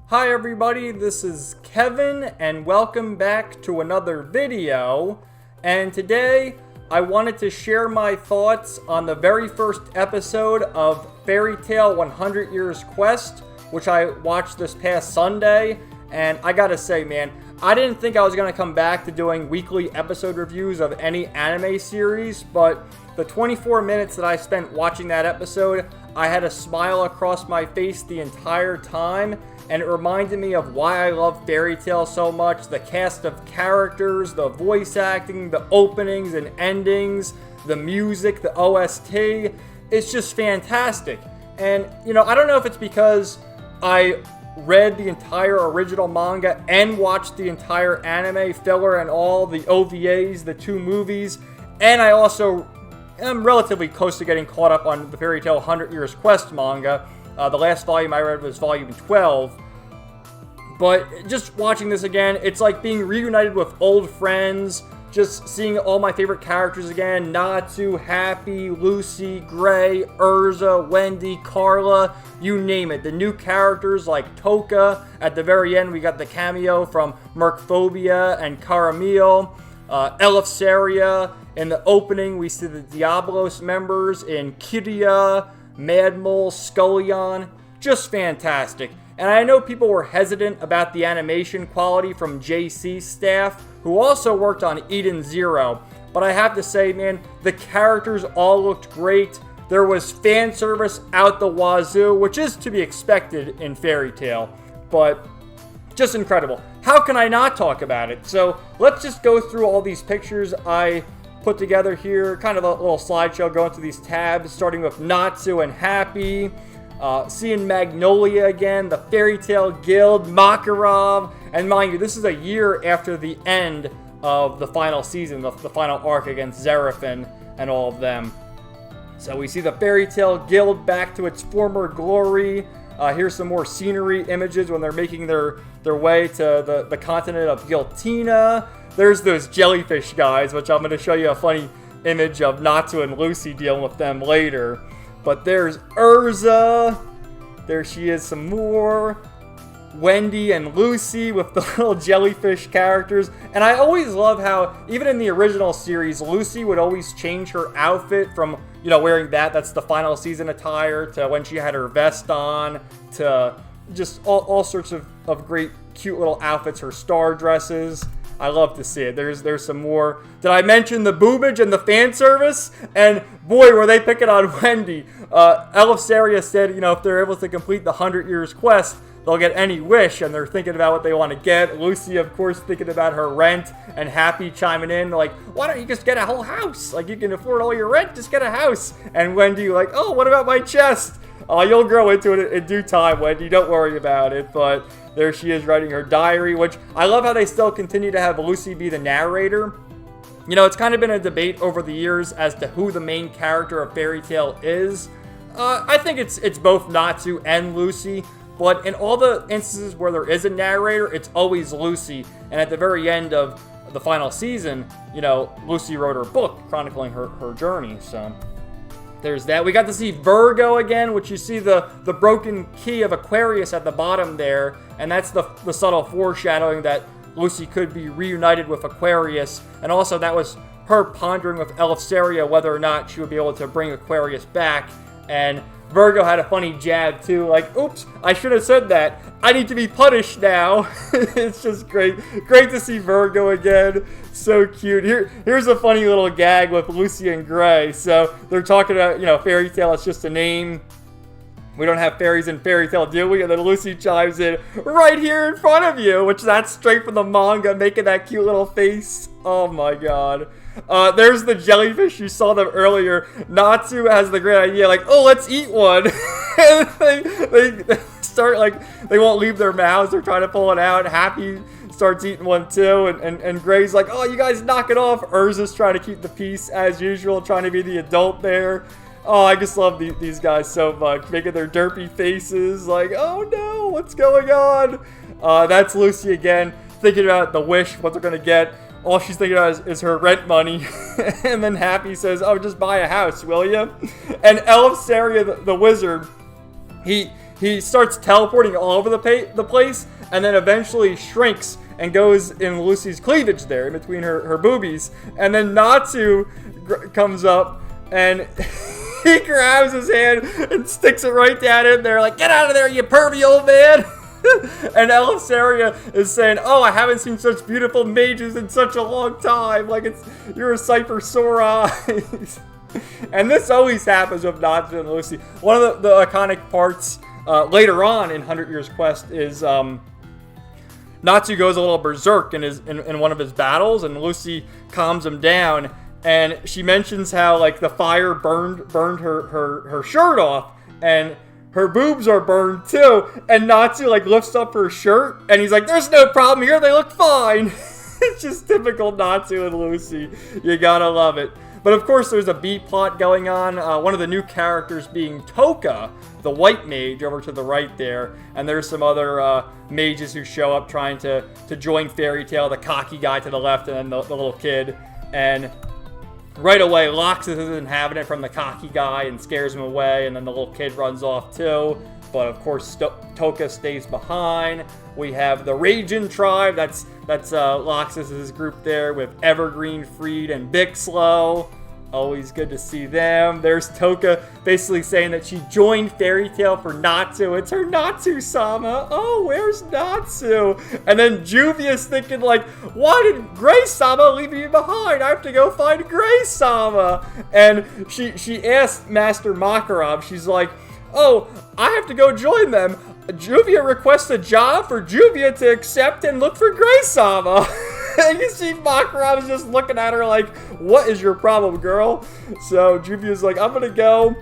Hi everybody, this is Kevin and welcome back to another video. And today I wanted to share my thoughts on the very first episode of Fairy Tail 100 Years Quest, which I watched this past Sunday. And I gotta say, man, I didn't think I was gonna come back to doing weekly episode reviews of any anime series, but the 24 minutes that I spent watching that episode, I had a smile across my face the entire time. And it reminded me of why I love Fairy Tail so much. The cast of characters, the voice acting, the openings and endings, the music, the OST. It's just fantastic. And, you know, I don't know if it's because I read the entire original manga and watched the entire anime, filler and all, the OVAs, the 2 movies. And I also am relatively close to getting caught up on the Fairy Tail 100 Years Quest manga. The last volume I read was volume 12. But just watching this again, it's like being reunited with old friends. Just seeing all my favorite characters again. Natsu, Happy, Lucy, Gray, Urza, Wendy, Carla, you name it. The new characters like Toka. At the very end, we got the cameo from Mercphobia and Caramel. Eleftheria. In the opening, we see the Diablos members in Kiria, Madmole, Scullion. Just fantastic. And I know people were hesitant about the animation quality from JC's staff, who also worked on Eden Zero. But I have to say, man, the characters all looked great. There was fan service out the wazoo, which is to be expected in Fairy Tail. But just incredible. How can I not talk about it? So let's just go through all these pictures I put together here. Kind of a little slideshow going through these tabs, starting with Natsu and Happy. Seeing Magnolia again, the Fairy Tail Guild, Makarov, and mind you, this is a year after the end of the final season, the final arc against Zerafin and all of them. So we see the Fairy Tail Guild back to its former glory. Here's some more scenery images when they're making their way to the continent of Giltina. There's those jellyfish guys, which I'm going to show you a funny image of Natsu and Lucy dealing with them later. But there's Urza. There she is some more. Wendy and Lucy with the little jellyfish characters. And I always love how, even in the original series, Lucy would always change her outfit from, you know, wearing that's the final season attire, to when she had her vest on, to just all sorts of great, cute little outfits, her star dresses. I love to see it. There's some more. Did I mention the boobage and the fan service? And boy, were they picking on Wendy. Eleftheria said, you know, if they're able to complete the 100 Years Quest, they'll get any wish, and they're thinking about what they want to get. Lucy, of course, thinking about her rent, and Happy chiming in, like, why don't you just get a whole house? Like, you can afford all your rent, just get a house. And Wendy, like, oh, what about my chest? You'll grow into it in due time, Wendy. Don't worry about it. But there she is writing her diary, which I love how they still continue to have Lucy be the narrator. You know, it's kind of been a debate over the years as to who the main character of Fairy Tail is. I think it's both Natsu and Lucy, but in all the instances where there is a narrator, it's always Lucy. And at the very end of the final season, you know, Lucy wrote her book chronicling her journey, so there's that. We got to see Virgo again, which you see the broken key of Aquarius at the bottom there, and that's the subtle foreshadowing that Lucy could be reunited with Aquarius, and also that was her pondering with Eleftheria whether or not she would be able to bring Aquarius back. And Virgo had a funny jab too, like, oops, I should have said that. I need to be punished now. It's just great to see Virgo again. So cute. Here's a funny little gag with Lucy and Gray. So they're talking about, you know, Fairy Tail, it's just a name. We don't have fairies in Fairy Tail, do we? And then Lucy chimes in, right here in front of you, which that's straight from the manga, making that cute little face. Oh my god. There's the jellyfish. You saw them earlier. Natsu has the great idea, like, oh, let's eat one. And they start, like, they won't leave their mouths. They're trying to pull it out. Happy starts eating one too. And Gray's like, oh, you guys knock it off. Urza's trying to keep the peace as usual, trying to be the adult there. Oh, I just love these guys so much, making their derpy faces, like, oh no, what's going on? That's Lucy again, thinking about the wish, what they're gonna get. All she's thinking about is her rent money. And then Happy says, oh, just buy a house, will you? And Eleftheria, the wizard, he he starts teleporting all over the place, and then eventually shrinks and goes in Lucy's cleavage there, in between her boobies. And then Natsu comes up, and he grabs his hand and sticks it right down in there, like, get out of there, you pervy old man! And Elisaria is saying, oh, I haven't seen such beautiful mages in such a long time. Like, you're a sight for sore eyes. And this always happens with Natsu and Lucy. One of the iconic parts later on in 100 Years Quest is Natsu goes a little berserk in one of his battles, and Lucy calms him down. And she mentions how, like, the fire burned her shirt off, and her boobs are burned too. And Natsu, like, lifts up her shirt, and he's like, there's no problem here, they look fine. It's just typical Natsu and Lucy. You gotta love it. But of course, there's a B-plot going on. One of the new characters being Toka, the white mage, over to the right there. And there's some other mages who show up trying to join Fairy Tail, the cocky guy to the left, and then the little kid. And right away, Loxus isn't having it from the cocky guy and scares him away, and then the little kid runs off too. But of course, Toka stays behind. We have the Ragin tribe. That's Loxus's group there, with Evergreen, Freed, and Bixlow. Always good to see them. There's Toka basically saying that she joined Fairy Tail for Natsu. It's her Natsu-sama. Oh, where's Natsu? And then Juvia's thinking, like, why did Gray-sama leave me behind? I have to go find Gray-sama. And she asked Master Makarov, she's like, oh, I have to go join them. Juvia requests a job for Juvia to accept and look for Gray-sama. And you see Makarov is just looking at her like, what is your problem, girl? So Juvia's like, I'm gonna go.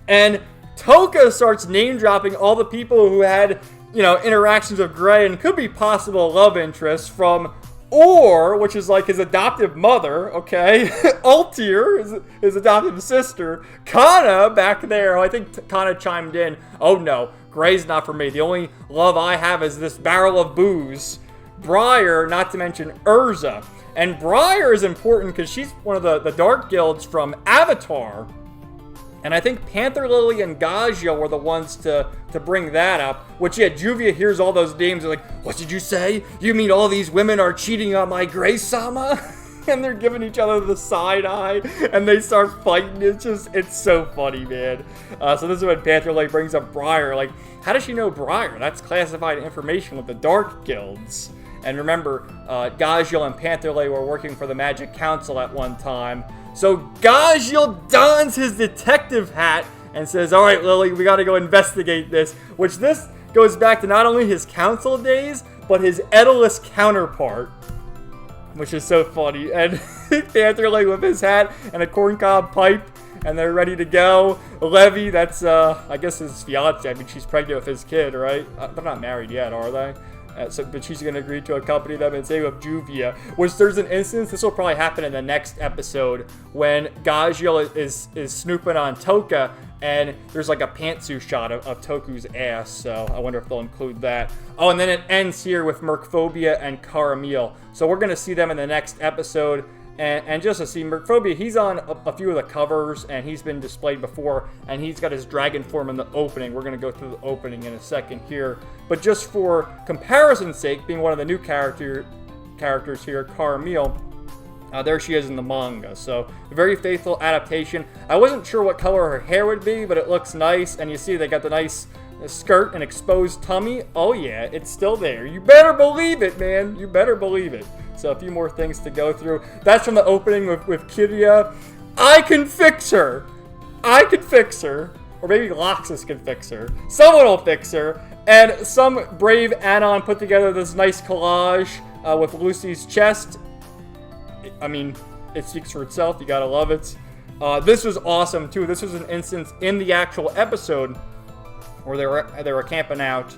And Toka starts name-dropping all the people who had, you know, interactions with Gray and could be possible love interests, from Or, which is like his adoptive mother, okay? Altir, his adoptive sister. Kana, back there, I think Kana chimed in, oh no, Gray's not for me. The only love I have is this barrel of booze. Briar, not to mention Urza. And Briar is important because she's one of the Dark Guilds from Avatar. And I think Panther Lily and Gajia were the ones to bring that up. Which, yeah, Juvia hears all those names and like, what did you say? You mean all these women are cheating on my Gray-sama? And they're giving each other the side eye, and they start fighting. It's so funny, man. So this is when Panther Lily brings up Briar. Like, how does she know Briar? That's classified information with the Dark Guilds. And remember, Gajiel and Panther Lily were working for the Magic Council at one time. So Gajiel dons his detective hat and says, all right, Lily, we got to go investigate this. Which this goes back to not only his council days, but his Edalus counterpart. Which is so funny. And Panther Lily with his hat and a corncob pipe, and they're ready to go. Levy, that's, I guess his fiance. I mean, she's pregnant with his kid, right? They're not married yet, are they? But she's going to agree to accompany them and save up Juvia. Which there's an instance, this will probably happen in the next episode, when Gajiel is snooping on Toka, and there's like a pantsuit shot of Toku's ass, so I wonder if they'll include that. Oh, and then it ends here with Mercphobia and Caramel. So we're going to see them in the next episode. And just to see, Mercphobia, he's on a few of the covers, and he's been displayed before, and he's got his dragon form in the opening. We're going to go through the opening in a second here. But just for comparison's sake, being one of the new characters here, Caramel, there she is in the manga. So, a very faithful adaptation. I wasn't sure what color her hair would be, but it looks nice, and you see they got the nice skirt and exposed tummy. Oh yeah, it's still there. You better believe it, man. You better believe it. So a few more things to go through. That's from the opening with Kiria. I can fix her. I can fix her. Or maybe Loxus can fix her. Someone will fix her. And some brave Anon put together this nice collage with Lucy's chest. I mean, it speaks for itself. You gotta love it. This was awesome too. This was an instance in the actual episode where they were camping out,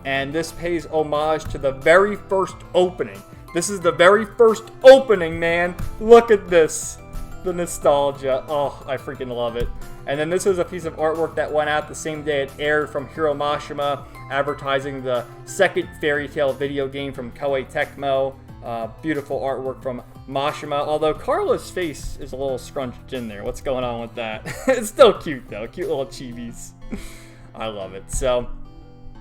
and this pays homage to the very first opening. This is the very first opening, man. Look at this. The nostalgia. Oh, I freaking love it. And then this is a piece of artwork that went out the same day it aired from Hiro Mashima, advertising the second Fairy Tail video game from Koei Tecmo. Beautiful artwork from Mashima, although Carla's face is a little scrunched in there. What's going on with that? It's still cute, though. Cute little chibis. I love it. So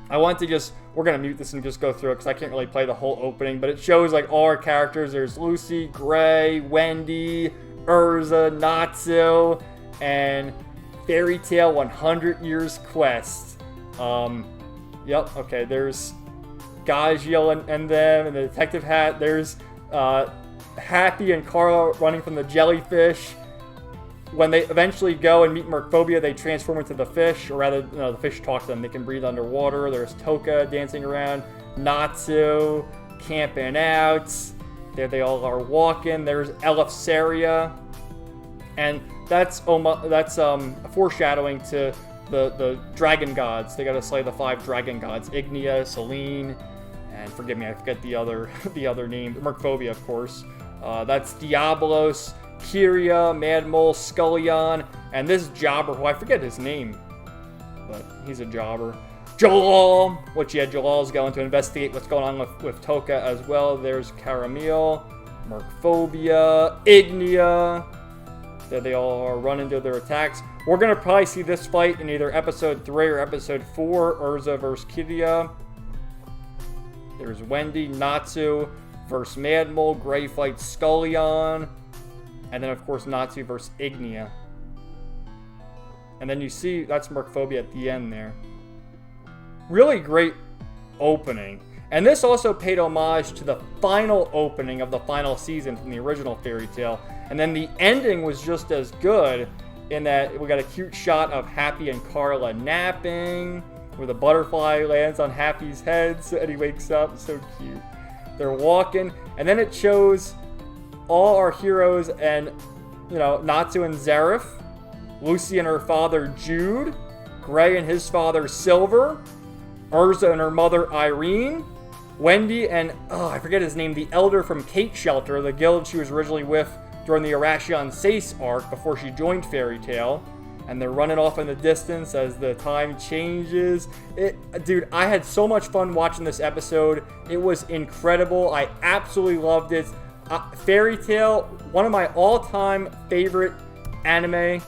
I want to we're going to mute this and just go through it because I can't really play the whole opening, but it shows like all our characters. There's Lucy, Gray, Wendy, Urza, Natsu, and Fairy Tale 100 Years Quest. Yep, okay, there's Gajiel and them, and the detective hat. There's Happy and Carla running from the jellyfish. When they eventually go and meet Mercphobia, they transform into the fish, or rather, the fish talk to them. They can breathe underwater. There's Toka dancing around, Natsu camping out. There they all are walking. There's Eleftheria, and that's foreshadowing to the dragon gods. They got to slay the 5 dragon gods: Ignia, Selene, and forgive me, I forget the other name. Mercphobia, of course. That's Diablos, Kyria, Mad Mole, Scullion, and this jobber, who I forget his name, but he's a jobber. Jalal, which Jalal's going to investigate what's going on with Toka as well. There's Caramel, Mercphobia, Ignia. There they all are running to their attacks. We're going to probably see this fight in either episode 3 or episode 4, Urza versus Kyria. There's Wendy, Natsu versus Mad Mole, Gray fights Scullion, and then of course Natsu versus Ignia. And then you see that's Mercphobia at the end there. Really great opening. And this also paid homage to the final opening of the final season from the original Fairy Tale. And then the ending was just as good in that we got a cute shot of Happy and Carla napping, where the butterfly lands on Happy's head and he wakes up. So cute. They're walking, and then it shows all our heroes and, Natsu and Zareth, Lucy and her father Jude, Gray and his father Silver, Urza and her mother Irene, Wendy and, I forget his name, the elder from Kate Shelter, the guild she was originally with during the Arashion Sace arc before she joined Fairy Tale. And they're running off in the distance as the time changes. Dude, I had so much fun watching this episode. It was incredible. I absolutely loved it. Fairy Tale, one of my all-time favorite anime.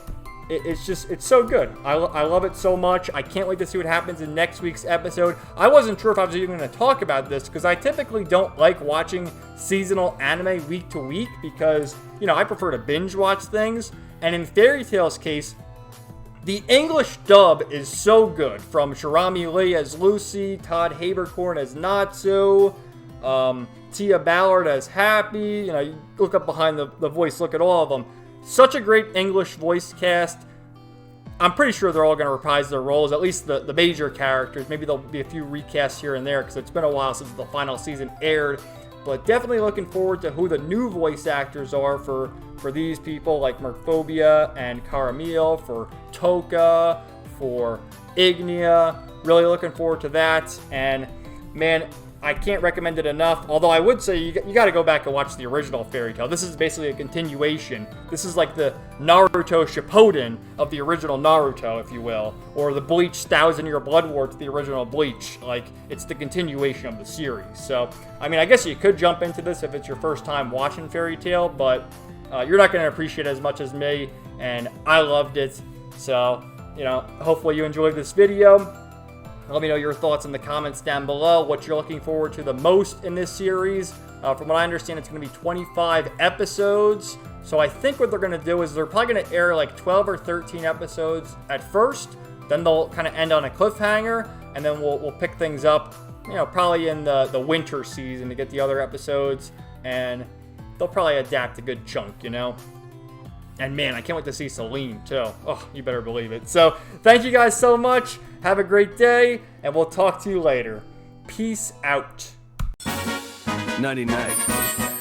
It's so good. I love it so much. I can't wait to see what happens in next week's episode. I wasn't sure if I was even going to talk about this because I typically don't like watching seasonal anime week to week because, I prefer to binge watch things. And in Fairy Tale's case, the English dub is so good. From Shirami Lee as Lucy, Todd Haberkorn as Natsu, Tia Ballard as Happy. You look up behind the voice, look at all of them. Such a great English voice cast. I'm pretty sure they're all going to reprise their roles, at least the major characters. Maybe there'll be a few recasts here and there because it's been a while since the final season aired. But definitely looking forward to who the new voice actors are for these people, like Mercphobia and Caramel, for Toka, for Ignia. Really looking forward to that. And man, I can't recommend it enough. Although I would say you got to go back and watch the original Fairy Tale. This is basically a continuation. This is like the Naruto Shippuden of the original Naruto, if you will, or the Bleach 1000-Year Blood War to the original Bleach. Like, it's the continuation of the series. So, I guess you could jump into this if it's your first time watching Fairy Tale, but you're not going to appreciate it as much as me, and I loved it. So, hopefully you enjoyed this video. Let me know your thoughts in the comments down below, what you're looking forward to the most in this series. From what I understand, it's going to be 25 episodes. So I think what they're going to do is they're probably going to air like 12 or 13 episodes at first. Then they'll kind of end on a cliffhanger. And then we'll pick things up, probably in the winter season to get the other episodes. And they'll probably adapt a good chunk, And man, I can't wait to see Selene too. Oh, you better believe it. So thank you guys so much. Have a great day, and we'll talk to you later. Peace out. 99.